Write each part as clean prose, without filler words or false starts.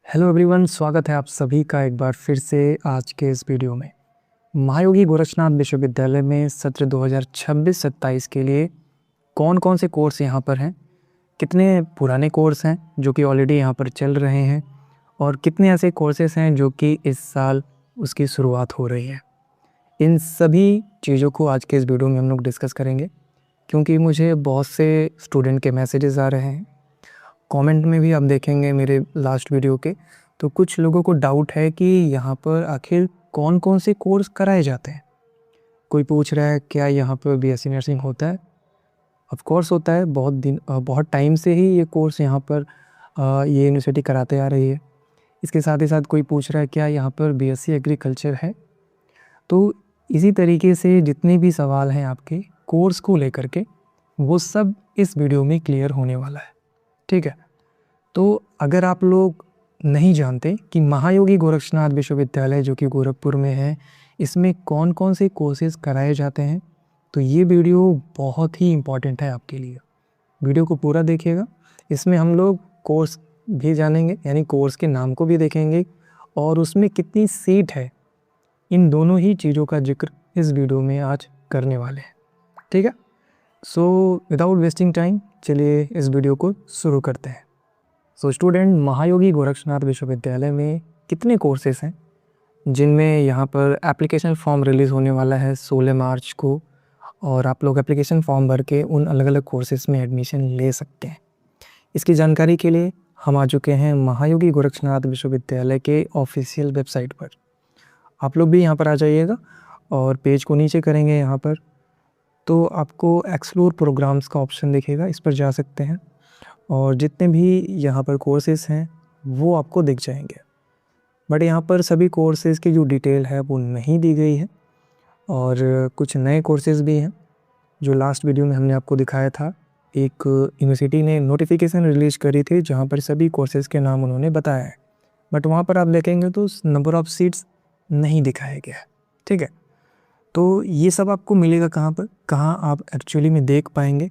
Hello everyone, स्वागत है आप सभी का एक बार फिर से आज के इस वीडियो में। महायोगी गोरक्षनाथ विश्वविद्यालय में सत्र 2026-27 के लिए कौन कौन से कोर्स यहाँ पर हैं, कितने पुराने कोर्स हैं जो कि ऑलरेडी यहाँ पर चल रहे हैं और कितने ऐसे कोर्सेस हैं जो कि इस साल उसकी शुरुआत हो रही है। इन सभी चीज़ों को आज के इस वीडियो में हम लोग डिस्कस करेंगे, क्योंकि मुझे बहुत से स्टूडेंट के मैसेजेस आ रहे हैं। कमेंट में भी आप देखेंगे मेरे लास्ट वीडियो के, तो कुछ लोगों को डाउट है कि यहाँ पर आखिर कौन कौन से कोर्स कराए जाते हैं। कोई पूछ रहा है क्या यहाँ पर बीएससी नर्सिंग होता है। ऑफ कोर्स होता है, बहुत टाइम से ही ये कोर्स यहाँ पर ये यूनिवर्सिटी कराते आ रही है। इसके साथ ही साथ कोई पूछ रहा है क्या यहाँ पर बीएससी एग्रीकल्चर है। तो इसी तरीके से जितने भी सवाल हैं आपके कोर्स को लेकर के, वो सब इस वीडियो में क्लियर होने वाला है। ठीक है, तो अगर आप लोग नहीं जानते कि महायोगी गोरक्षनाथ विश्वविद्यालय जो कि गोरखपुर में है, इसमें कौन कौन से कोर्सेज़ कराए जाते हैं, तो ये वीडियो बहुत ही इम्पॉर्टेंट है आपके लिए। वीडियो को पूरा देखिएगा। इसमें हम लोग कोर्स भी जानेंगे, यानी कोर्स के नाम को भी देखेंगे और उसमें कितनी सीट है, इन दोनों ही चीज़ों का जिक्र इस वीडियो में आज करने वाले हैं। ठीक है, सो विदाउट वेस्टिंग टाइम चलिए इस वीडियो को शुरू करते हैं। सो स्टूडेंट, महायोगी गोरक्षनाथ विश्वविद्यालय में कितने कोर्सेज हैं, जिनमें यहाँ पर एप्लीकेशन फॉर्म रिलीज़ होने वाला है 16 मार्च को, और आप लोग एप्लीकेशन फॉर्म भर के उन अलग अलग कोर्सेज में एडमिशन ले सकते हैं। इसकी जानकारी के लिए हम आ चुके हैं महायोगी गोरक्षनाथ विश्वविद्यालय के ऑफिशियल वेबसाइट पर। आप लोग भी यहाँ पर आ जाइएगा और पेज को नीचे करेंगे यहाँ पर, तो आपको एक्सप्लोर प्रोग्राम्स का ऑप्शन दिखेगा, इस पर जा सकते हैं और जितने भी यहाँ पर कोर्सेज़ हैं वो आपको दिख जाएंगे। बट यहाँ पर सभी कोर्सेज़ की जो डिटेल है वो नहीं दी गई है, और कुछ नए कोर्सेज़ भी हैं जो लास्ट वीडियो में हमने आपको दिखाया था। एक यूनिवर्सिटी ने नोटिफिकेशन रिलीज़ करी थी जहाँ पर सभी कोर्सेज़ के नाम उन्होंने बताया है, बट वहाँ पर आप देखेंगे तो नंबर ऑफ़ सीट्स नहीं दिखाया गया है। ठीक है, तो ये सब आपको मिलेगा कहाँ पर, कहाँ आप एक्चुअली में देख पाएंगे,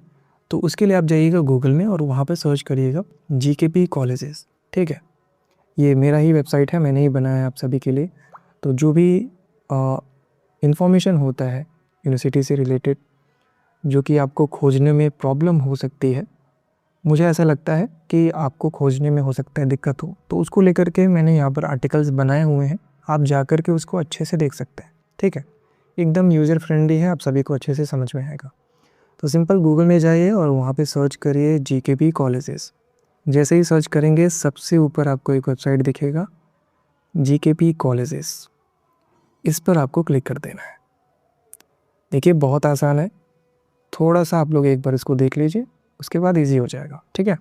तो उसके लिए आप जाइएगा गूगल में और वहाँ पर सर्च करिएगा जीकेपी कॉलेजेस। ठीक है, ये मेरा ही वेबसाइट है, मैंने ही बनाया है आप सभी के लिए। तो जो भी इंफॉर्मेशन होता है यूनिवर्सिटी से रिलेटेड, जो कि आपको खोजने में प्रॉब्लम हो सकती है, मुझे ऐसा लगता है कि आपको खोजने में हो सकता है दिक्कत हो, तो उसको लेकर के मैंने यहाँ पर आर्टिकल्स बनाए हुए हैं, आप जा कर के उसको अच्छे से देख सकते हैं। ठीक है, एकदम यूज़र फ्रेंडली है, आप सभी को अच्छे से समझ में आएगा। तो सिंपल गूगल में जाइए और वहाँ पे सर्च करिए जीकेपी कॉलेजेस। जैसे ही सर्च करेंगे सबसे ऊपर आपको एक वेबसाइट दिखेगा जीकेपी कॉलेजेस, इस पर आपको क्लिक कर देना है। देखिए बहुत आसान है, थोड़ा सा आप लोग एक बार इसको देख लीजिए, उसके बाद इजी हो जाएगा। ठीक है,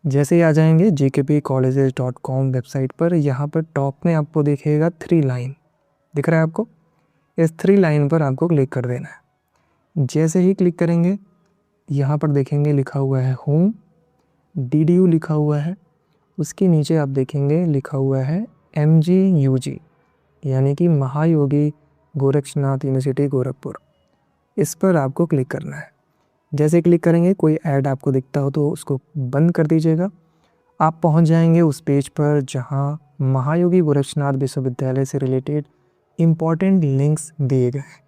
जैसे ही आ जाएंगे jkpcolleges.com वेबसाइट पर, यहाँ पर टॉप में आपको दिखेगा 3 लाइन दिख रहा है आपको, इस 3 लाइन पर आपको क्लिक कर देना है। जैसे ही क्लिक करेंगे यहाँ पर देखेंगे लिखा हुआ है होम, DDU लिखा हुआ है, उसके नीचे आप देखेंगे लिखा हुआ है MGUG, यानी कि महायोगी गोरक्षनाथ यूनिवर्सिटी गोरखपुर। इस पर आपको क्लिक करना है। जैसे क्लिक करेंगे कोई ऐड आपको दिखता हो तो उसको बंद कर दीजिएगा। आप पहुंच जाएंगे उस पेज पर जहां महायोगी गोरक्षनाथ विश्वविद्यालय से रिलेटेड इम्पॉर्टेंट लिंक्स दिए गए हैं।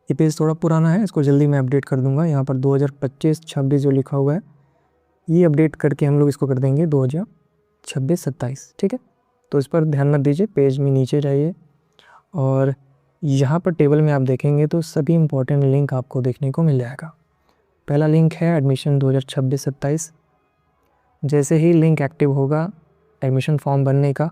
ये पेज थोड़ा पुराना है, इसको जल्दी मैं अपडेट कर दूंगा। यहाँ पर 2025-26 जो लिखा हुआ है ये अपडेट करके हम लोग इसको कर देंगे 2026-27। ठीक है, तो इस पर ध्यान मत दीजिए, पेज में नीचे जाइए और यहाँ पर टेबल में आप देखेंगे तो सभी इम्पोर्टेंट लिंक आपको देखने को मिल जाएगा। पहला लिंक है एडमिशन 2026-27। जैसे ही लिंक एक्टिव होगा एडमिशन फॉर्म भरने का,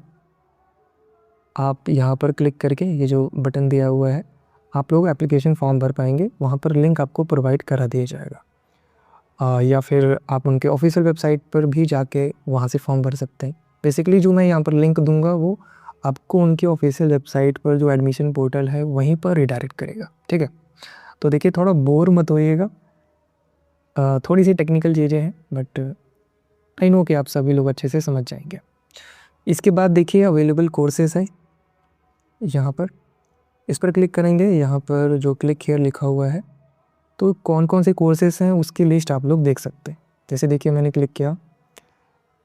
आप यहाँ पर क्लिक करके ये जो बटन दिया हुआ है आप लोग एप्लीकेशन फॉर्म भर पाएंगे। वहाँ पर लिंक आपको प्रोवाइड करा दिया जाएगा, या फिर आप उनके ऑफिशियल वेबसाइट पर भी जाके वहाँ से फॉर्म भर सकते हैं। बेसिकली जो मैं यहाँ पर लिंक दूंगा वो आपको उनकी ऑफिशियल वेबसाइट पर जो एडमिशन पोर्टल है वहीं पर रिडायरेक्ट करेगा। ठीक है, तो देखिए थोड़ा बोर मत होइएगा, थोड़ी सी टेक्निकल चीज़ें हैं बट आई नो कि आप सभी लोग अच्छे से समझ जाएंगे। इसके बाद देखिए अवेलेबल कोर्सेज है, यहाँ पर इस पर क्लिक करेंगे। यहाँ पर जो क्लिक हियर लिखा हुआ है तो कौन कौन से कोर्सेज हैं उसकी लिस्ट आप लोग देख सकते हैं। जैसे देखिए मैंने क्लिक किया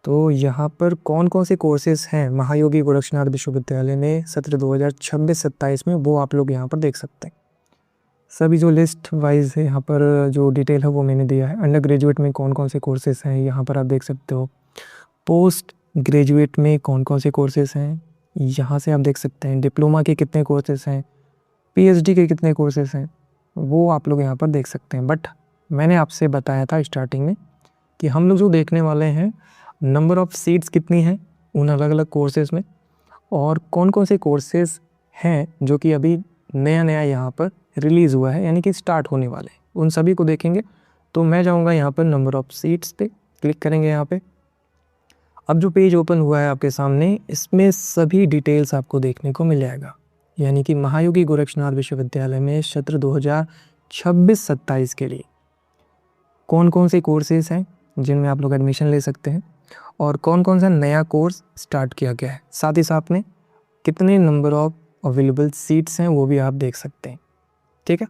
तो यहाँ पर कौन कौन से कोर्सेज़ हैं महायोगी गोरक्षनाथ विश्वविद्यालय में सत्र 2026-27 में, वो आप लोग यहाँ पर देख सकते हैं। सभी जो लिस्ट वाइज है यहाँ पर जो डिटेल है वो मैंने दिया है। अंडर ग्रेजुएट में कौन कौन से कोर्सेज़ हैं यहाँ पर आप देख सकते हो। पोस्ट ग्रेजुएट में कौन कौन से कोर्सेज़ हैं यहाँ से आप देख सकते हैं। डिप्लोमा के कितने कोर्सेज़ हैं, पीएचडी के कितने कोर्सेज़ हैं, वो आप लोग यहाँ पर देख सकते हैं। बट मैंने आपसे बताया था स्टार्टिंग में कि हम लोग जो देखने वाले हैं नंबर ऑफ़ सीट्स कितनी हैं उन अलग अलग कोर्सेज़ में, और कौन कौन से कोर्सेज़ हैं जो कि अभी नया नया यहाँ पर रिलीज़ हुआ है, यानी कि स्टार्ट होने वाले हैं, उन सभी को देखेंगे। तो मैं जाऊँगा यहाँ पर नंबर ऑफ़ सीट्स पे, क्लिक करेंगे यहाँ पे। अब जो पेज ओपन हुआ है आपके सामने, इसमें सभी डिटेल्स आपको देखने को मिल जाएगा, यानी कि महायोगी गोरक्षनाथ विश्वविद्यालय में सत्र 2026-27 के लिए कौन कौन से कोर्सेज़ हैं जिनमें आप लोग एडमिशन ले सकते हैं, और कौन कौन सा नया कोर्स स्टार्ट किया गया है, साथ ही साथ में कितने नंबर ऑफ़ अवेलेबल सीट्स हैं वो भी आप देख सकते हैं। ठीक है,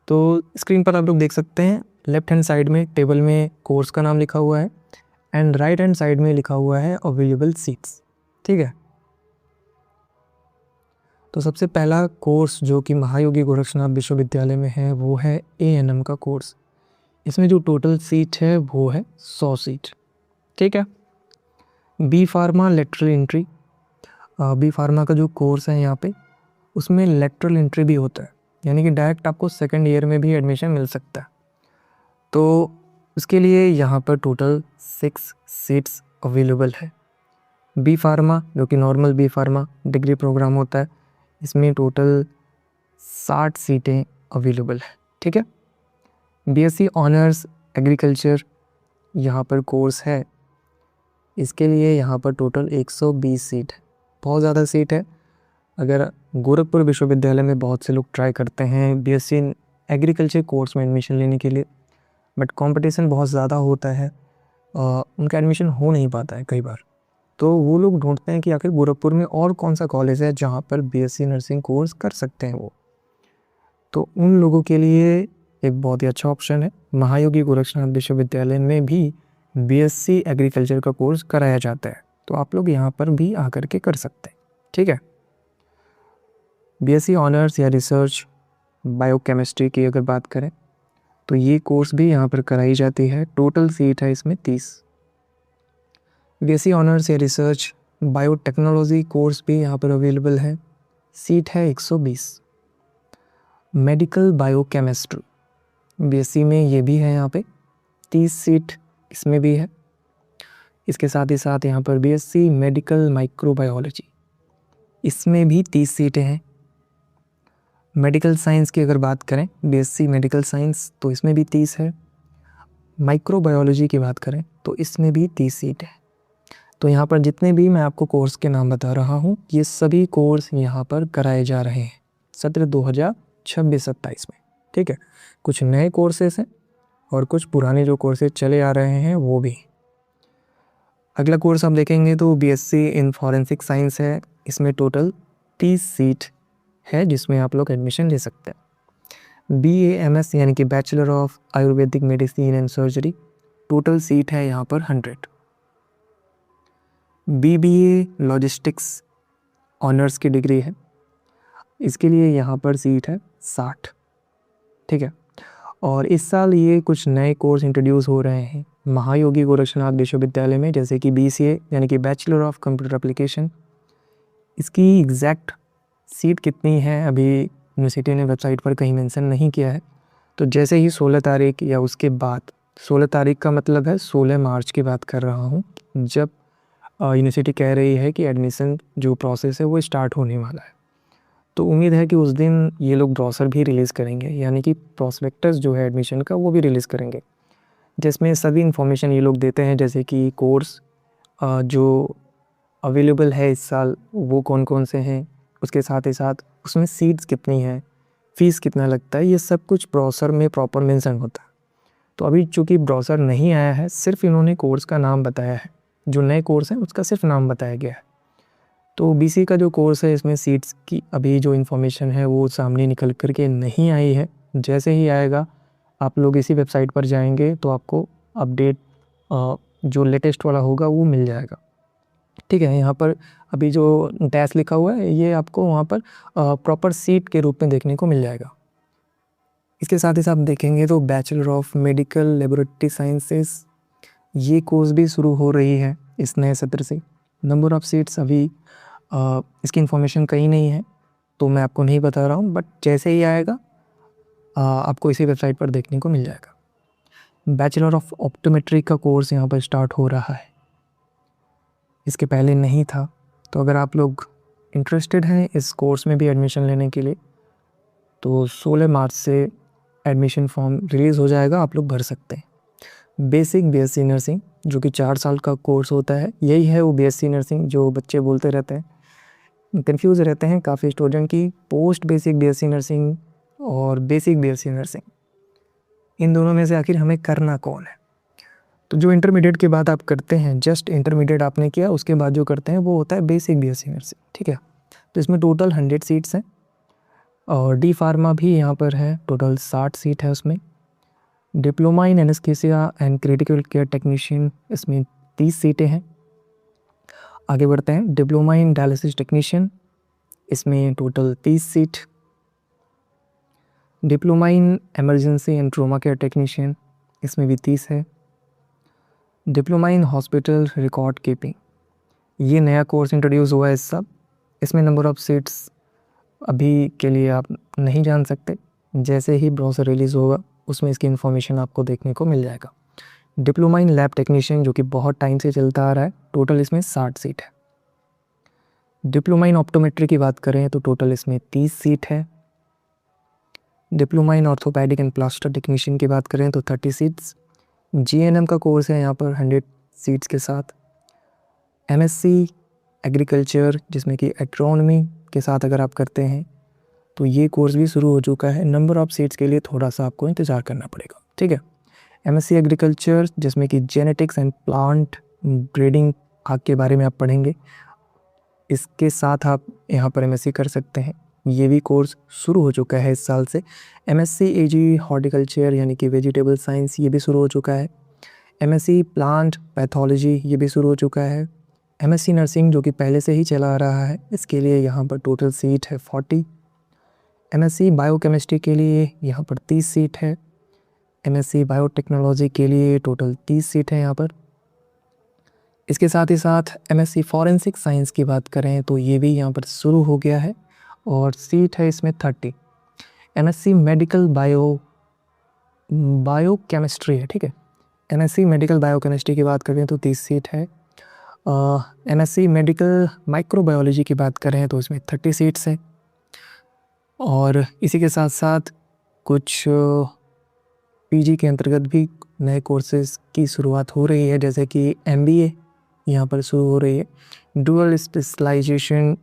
तो स्क्रीन पर आप लोग देख सकते हैं लेफ्ट हैंड साइड में टेबल में कोर्स का नाम लिखा हुआ है एंड राइट हैंड साइड में लिखा हुआ है अवेलेबल सीट्स। ठीक है, तो सबसे पहला कोर्स जो कि महायोगी गोरक्षनाथ विश्वविद्यालय में है वो है एएनएम का कोर्स। इसमें जो टोटल सीट है वो है 100 सीट। ठीक है, B pharma lateral entry, B pharma का जो कोर्स है यहाँ पे उसमें लेटरल एंट्री भी होता है, यानी कि डायरेक्ट आपको सेकेंड ईयर में भी एडमिशन मिल सकता है। तो उसके लिए यहाँ पर टोटल 6 सीट्स अवेलेबल है। बी फार्मा जो कि normal B pharma degree program होता है, इसमें टोटल 60 सीटें अवेलेबल है। ठीक है, बीएससी ऑनर्स एग्रीकल्चर यहाँ पर कोर्स है, इसके लिए यहाँ पर टोटल 120 सीट है। बहुत ज़्यादा सीट है। अगर गोरखपुर विश्वविद्यालय में बहुत से लोग ट्राई करते हैं बीएससी एग्रीकल्चर कोर्स में एडमिशन लेने के लिए, बट कंपटीशन बहुत ज़्यादा होता है, उनका एडमिशन हो नहीं पाता है कई बार। तो वो लोग ढूंढते हैं कि आखिर गोरखपुर में और कौन सा कॉलेज है जहाँ पर बीएससी नर्सिंग कोर्स कर सकते हैं वो। तो उन लोगों के लिए एक बहुत ही अच्छा ऑप्शन है, महायोगी गोरक्षनाथ विश्वविद्यालय में भी बीएससी एग्रीकल्चर का कोर्स कराया जाता है, तो आप लोग यहाँ पर भी आकर के कर सकते हैं। ठीक है, बीएससी ऑनर्स या रिसर्च बायोकेमिस्ट्री की अगर बात करें तो ये कोर्स भी यहाँ पर कराई जाती है। टोटल सीट है इसमें 30। बीएससी ऑनर्स या रिसर्च बायोटेक्नोलॉजी कोर्स भी यहाँ पर अवेलेबल है, सीट है 120। मेडिकल बायोकेमिस्ट्री बीएससी में ये भी है, यहाँ पे 30 सीट इसमें भी है। इसके साथ ही साथ यहाँ पर बीएससी मेडिकल माइक्रोबायोलॉजी, इसमें भी 30 सीटें हैं। मेडिकल साइंस की अगर बात करें बीएससी मेडिकल साइंस तो इसमें भी 30 है। माइक्रोबायोलॉजी की बात करें तो इसमें भी 30 सीट है। तो यहाँ पर जितने भी मैं आपको कोर्स के नाम बता रहा हूँ ये सभी कोर्स यहाँ पर कराए जा रहे हैं सत्र 2026-27 में। ठीक है, कुछ नए कोर्सेस हैं और कुछ पुराने जो कोर्सेज चले आ रहे हैं वो भी। अगला कोर्स आप देखेंगे तो बीएससी इन फॉरेंसिक साइंस है, इसमें टोटल 30 सीट है जिसमें आप लोग एडमिशन ले सकते हैं। BAMS यानी कि bachelor of Ayurvedic medicine and surgery, total seat है यहाँ पर 100। BBA लॉजिस्टिक्स ऑनर्स की डिग्री है, इसके लिए यहाँ पर सीट है 60। ठीक है, और इस साल ये कुछ नए कोर्स इंट्रोड्यूस हो रहे हैं महायोगी गोरक्षनाथ विश्वविद्यालय में, जैसे कि BCA यानी कि बैचलर ऑफ कंप्यूटर एप्लीकेशन। इसकी एग्जैक्ट सीट कितनी है अभी यूनिवर्सिटी ने वेबसाइट पर कहीं मेंशन नहीं किया है। तो जैसे ही 16 तारीख या उसके बाद, 16 तारीख का मतलब है 16 मार्च की बात कर रहा हूँ, जब यूनिवर्सिटी कह रही है कि एडमिशन जो प्रोसेस है वो स्टार्ट होने वाला है, तो उम्मीद है कि उस दिन ये लोग ब्रोशर भी रिलीज़ करेंगे, यानी कि प्रोस्पेक्टस जो है एडमिशन का वो भी रिलीज़ करेंगे, जिसमें सभी इन्फॉर्मेशन ये लोग देते हैं, जैसे कि कोर्स जो अवेलेबल है इस साल वो कौन कौन से हैं, उसके साथ ही साथ उसमें सीट्स कितनी हैं, फ़ीस कितना लगता है, ये सब कुछ ब्रोशर में प्रॉपर मेंशन होता है। तो अभी चूँकि ब्रोशर नहीं आया है, सिर्फ इन्होंने कोर्स का नाम बताया है, जो नए कोर्स हैं उसका सिर्फ नाम बताया गया है। तो BC का जो कोर्स है इसमें सीट्स की अभी जो इन्फॉर्मेशन है वो सामने निकल कर के नहीं आई है। जैसे ही आएगा आप लोग इसी वेबसाइट पर जाएंगे तो आपको अपडेट जो लेटेस्ट वाला होगा वो मिल जाएगा। ठीक है, यहाँ पर अभी जो डैश लिखा हुआ है ये आपको वहाँ पर प्रॉपर सीट के रूप में देखने को मिल जाएगा। इसके साथ ही साथ देखेंगे तो bachelor of medical laboratory sciences ये कोर्स भी शुरू हो रही है इस नए सत्र से। नंबर ऑफ़ सीट्स अभी इसकी इन्फॉर्मेशन कहीं नहीं है तो मैं आपको नहीं बता रहा हूँ, बट जैसे ही आएगा आपको इसी वेबसाइट पर देखने को मिल जाएगा। बैचलर ऑफ ऑप्टोमेट्री का कोर्स यहाँ पर स्टार्ट हो रहा है, इसके पहले नहीं था। तो अगर आप लोग इंटरेस्टेड हैं इस कोर्स में भी एडमिशन लेने के लिए तो 16 मार्च से एडमिशन फॉर्म रिलीज़ हो जाएगा, आप लोग भर सकते हैं। बेसिक बीएससी नर्सिंग जो कि 4 साल का कोर्स होता है, यही है वो बीएससी नर्सिंग जो बच्चे बोलते रहते हैं, कंफ्यूज रहते हैं काफ़ी स्टूडेंट की पोस्ट बेसिक बीएससी नर्सिंग और बेसिक बीएससी नर्सिंग, इन दोनों में से आखिर हमें करना कौन है। तो जो इंटरमीडिएट के बाद आप करते हैं, जस्ट इंटरमीडिएट आपने किया, उसके बाद जो करते हैं वो होता है बेसिक बीएससी नर्सिंग। ठीक है, तो इसमें टोटल 100 सीट्स हैं और डी फार्मा भी यहाँ पर है, टोटल 60 सीट है उसमें। Diploma in anaesthesia and critical care technician इसमें 30 सीटें हैं। आगे बढ़ते हैं, डिप्लोमा इन डायलिसिस टेक्नीशियन इसमें total 30 seat. Diploma in emergency and trauma care technician इसमें भी 30 है। Diploma in hospital record keeping ये नया कोर्स इंट्रोड्यूस हुआ है इस सब, इसमें नंबर ऑफ़ सीट्स अभी के लिए आप नहीं जान सकते, जैसे ही ब्राउज़र रिलीज़ होगा उसमें इसकी इन्फॉर्मेशन आपको देखने को मिल जाएगा। डिप्लोमा इन लैब टेक्नीशियन जो कि बहुत टाइम से चलता आ रहा है, टोटल इसमें 60 सीट है। डिप्लोमा इन ऑप्टोमेट्री की बात करें तो टोटल इसमें 30 सीट है। Diploma in orthopaedic and plaster technician की बात करें तो 30 सीट्स। जीएनएम का कोर्स है यहाँ पर 100 सीट्स के साथ। एमएससी एग्रीकल्चर जिसमें कि एग्रोनॉमी के साथ अगर आप करते हैं तो ये कोर्स भी शुरू हो चुका है। नंबर ऑफ़ सीट्स के लिए थोड़ा सा आपको इंतज़ार करना पड़ेगा। ठीक है, एमएससी एग्रीकल्चर जिसमें कि जेनेटिक्स एंड प्लांट ब्रीडिंग आग के बारे में आप पढ़ेंगे, इसके साथ आप यहाँ पर एमएससी कर सकते हैं। ये भी कोर्स शुरू हो चुका है इस साल से। एमएससी एजी हॉर्टिकल्चर यानी कि वेजिटेबल साइंस ये भी शुरू हो चुका है। एमएससी प्लांट पैथोलॉजी ये भी शुरू हो चुका है। एमएससी नर्सिंग जो कि पहले से ही चला आ रहा है, इसके लिए यहाँ पर टोटल सीट है 40। एमएससी बायोकेमिस्ट्री के लिए यहाँ पर 30 सीट है। एमएससी बायोटेक्नोलॉजी के लिए टोटल 30 सीट है यहाँ पर। इसके साथ ही साथ एमएससी फॉरेंसिक साइंस की बात करें तो ये भी यहाँ पर शुरू हो गया है और सीट है इसमें 30। एमएससी मेडिकल बायोकेमिस्ट्री है। ठीक है, एमएससी मेडिकल बायोकेमिस्ट्री की बात करें तो 30 सीट है। एमएससी मेडिकल माइक्रोबायोलॉजी की बात करें तो इसमें 30 सीट्स है। और इसी के साथ साथ कुछ पीजी के अंतर्गत भी नए कोर्सेज़ की शुरुआत हो रही है, जैसे कि एमबीए यहाँ पर शुरू हो रही है। Dual specialization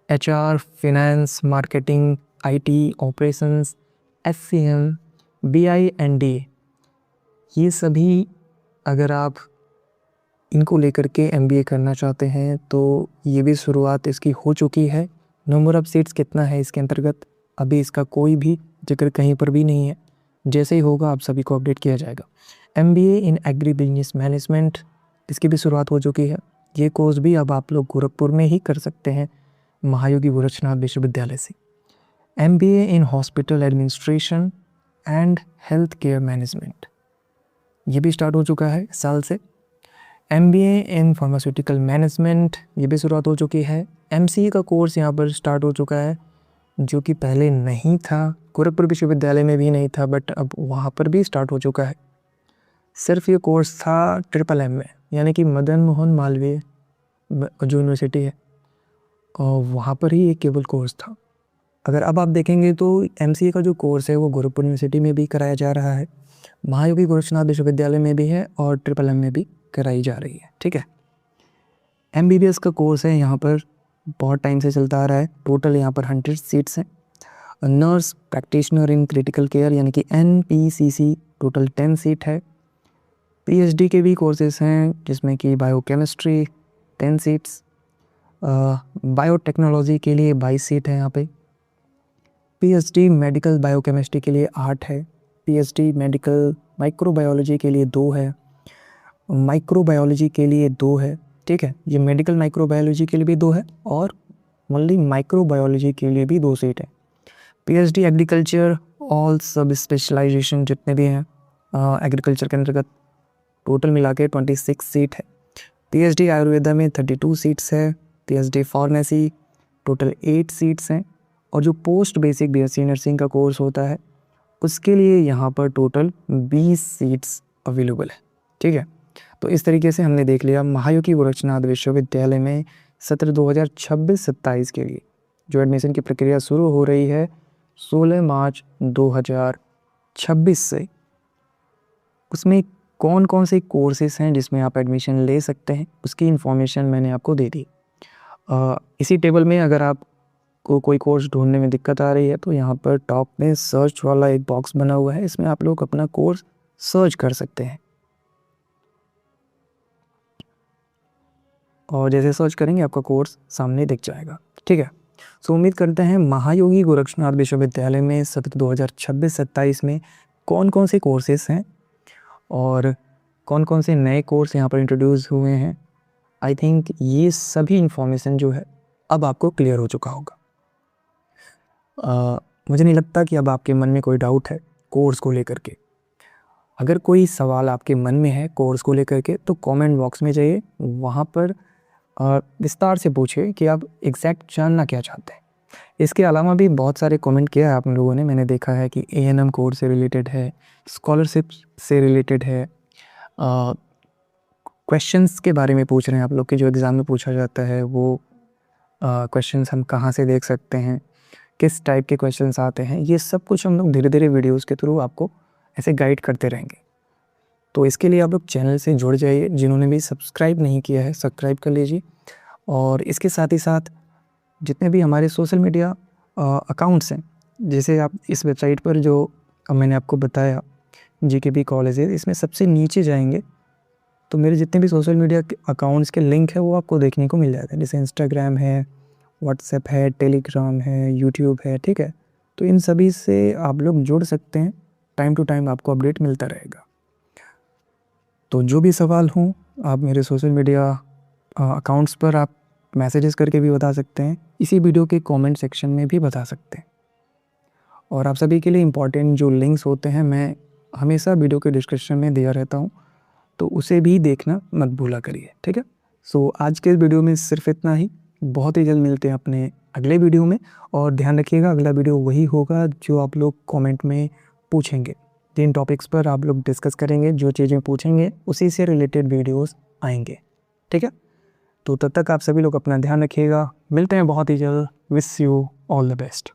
HR, finance, marketing, IT, operations, SCM, BI and D, ये सभी अगर आप इनको लेकर के एमबीए करना चाहते हैं तो ये भी शुरुआत इसकी हो चुकी है। नंबर ऑफ़ सीट्स कितना है इसके अंतर्गत अभी इसका कोई भी जिक्र कहीं पर भी नहीं है, जैसे ही होगा आप सभी को अपडेट किया जाएगा। MBA in agri business management इसकी भी शुरुआत हो चुकी है। ये कोर्स भी अब आप लोग गोरखपुर में ही कर सकते हैं, महायोगी गोरक्षनाथ विश्वविद्यालय से। MBA in hospital administration and health care management ये भी स्टार्ट हो चुका है इस साल से। एमबीए इन फार्मास्यूटिकल मैनेजमेंट ये भी शुरुआत हो चुकी है। एमसीए का कोर्स यहाँ पर स्टार्ट हो चुका है, जो कि पहले नहीं था, गोरखपुर विश्वविद्यालय में भी नहीं था, बट अब वहाँ पर भी स्टार्ट हो चुका है। सिर्फ ये कोर्स था ट्रिपल एम में, यानी कि मदन मोहन मालवीय जो यूनिवर्सिटी है और वहाँ पर ही एक केवल कोर्स था। अगर अब आप देखेंगे तो एमसीए का जो कोर्स है वो गोरखपुर यूनिवर्सिटी में भी कराया जा रहा है, महायोगी गोरक्षनाथ विश्वविद्यालय में भी है और ट्रिपल एम में भी कराई जा रही है। ठीक है, एमबीबीएस का कोर्स है, यहाँ पर बहुत टाइम से चलता आ रहा है। टोटल यहाँ पर 100 सीट्स हैं। Nurse practitioner in critical care यानी कि एनपीसीसी टोटल 10 सीट है। पीएचडी के भी कोर्सेज हैं जिसमें कि बायोकेमिस्ट्री 10 सीट्स, बायोटेक्नोलॉजी के लिए 22 सीट है यहाँ पे। पीएचडी मेडिकल बायोकेमिस्ट्री के लिए 8 है। पीएचडी मेडिकल माइक्रोबायोलॉजी के लिए 2 है। माइक्रोबायोलॉजी के लिए 2 है, ठीक है। ये मेडिकल माइक्रोबायोलॉजी के लिए भी 2 है और ओनली माइक्रोबायोलॉजी के लिए भी 2 सीट है। पीएचडी एग्रीकल्चर ऑल सब स्पेशलाइजेशन जितने भी हैं एग्रीकल्चर के अंतर्गत टोटल मिला के 26 सीट है। पीएचडी आयुर्वेदा में 32 सीट्स है। पीएचडी फार्मेसी टोटल 8 सीट्स हैं और जो पोस्ट बेसिक बीएससी नर्सिंग का कोर्स होता है उसके लिए यहाँ पर टोटल 20 सीट्स अवेलेबल है, ठीक है। तो इस तरीके से हमने देख लिया महायोगी गोरक्षनाथ विश्वविद्यालय में सत्र 2026-27 के लिए जो एडमिशन की प्रक्रिया शुरू हो रही है 16 मार्च 2026 से, उसमें कौन कौन से कोर्सेज हैं जिसमें आप एडमिशन ले सकते हैं उसकी इन्फॉर्मेशन मैंने आपको दे दी। इसी टेबल में अगर आपको कोई कोर्स ढूंढने में दिक्कत आ रही है तो यहाँ पर टॉप में सर्च वाला एक बॉक्स बना हुआ है, इसमें आप लोग अपना कोर्स सर्च कर सकते हैं और जैसे सर्च करेंगे आपका कोर्स सामने दिख जाएगा, ठीक है। सो उम्मीद करते हैं महायोगी गोरक्षनाथ विश्वविद्यालय में सत्र 2026-27 में कौन कौन से कोर्सेस हैं और कौन कौन से नए कोर्स यहाँ पर इंट्रोड्यूस हुए हैं। आई थिंक ये सभी इन्फॉर्मेशन जो है अब आपको क्लियर हो चुका होगा। मुझे नहीं लगता कि अब आपके मन में कोई डाउट है कोर्स को लेकर के। अगर कोई सवाल आपके मन में है कोर्स को लेकर के तो कमेंट बॉक्स में जाइए, वहाँ पर विस्तार से पूछिए कि आप एग्जैक्ट जानना क्या चाहते हैं। इसके अलावा भी बहुत सारे कमेंट किया है आप लोगों ने, मैंने देखा है कि एएनएम कोर्स से रिलेटेड है, स्कॉलरशिप से रिलेटेड है, क्वेश्चंस के बारे में पूछ रहे हैं आप लोग कि जो एग्ज़ाम में पूछा जाता है वो क्वेश्चंस हम कहाँ से देख सकते हैं, किस टाइप के क्वेश्चंस आते हैं। ये सब कुछ हम लोग धीरे धीरे वीडियोस के थ्रू आपको ऐसे गाइड करते रहेंगे। तो इसके लिए आप लोग चैनल से जुड़ जाइए, जिन्होंने भी सब्सक्राइब नहीं किया है सब्सक्राइब कर लीजिए। और इसके साथ ही साथ जितने भी हमारे सोशल मीडिया अकाउंट्स हैं, जैसे आप इस वेबसाइट पर जो मैंने आपको बताया जीकेबी कॉलेजेस, इसमें सबसे नीचे जाएंगे तो मेरे जितने भी सोशल मीडिया अकाउंट्स के लिंक है वो आपको देखने को मिल जाता है। जैसे इंस्टाग्राम है, व्हाट्सएप है, टेलीग्राम है, यूट्यूब है, ठीक है। तो इन सभी से आप लोग जुड़ सकते हैं, टाइम टू टाइम आपको अपडेट मिलता रहेगा। तो जो भी सवाल हों आप मेरे सोशल मीडिया अकाउंट्स पर आप मैसेजेस करके भी बता सकते हैं, इसी वीडियो के कमेंट सेक्शन में भी बता सकते हैं। और आप सभी के लिए इम्पॉर्टेंट जो लिंक्स होते हैं मैं हमेशा वीडियो के डिस्क्रिप्शन में दिया रहता हूँ, तो उसे भी देखना मत भूला करिए, ठीक है। सो आज के इस वीडियो में सिर्फ इतना ही। बहुत ही जल्द मिलते हैं अपने अगले वीडियो में। और ध्यान रखिएगा अगला वीडियो वही होगा जो आप लोग कमेंट में पूछेंगे, जिन टॉपिक्स पर आप लोग डिस्कस करेंगे, जो चीज़ें पूछेंगे उसी से रिलेटेड वीडियोस आएंगे, ठीक है। तो तब तक आप सभी लोग अपना ध्यान रखिएगा, मिलते हैं बहुत ही जल्द। Wish you all the best.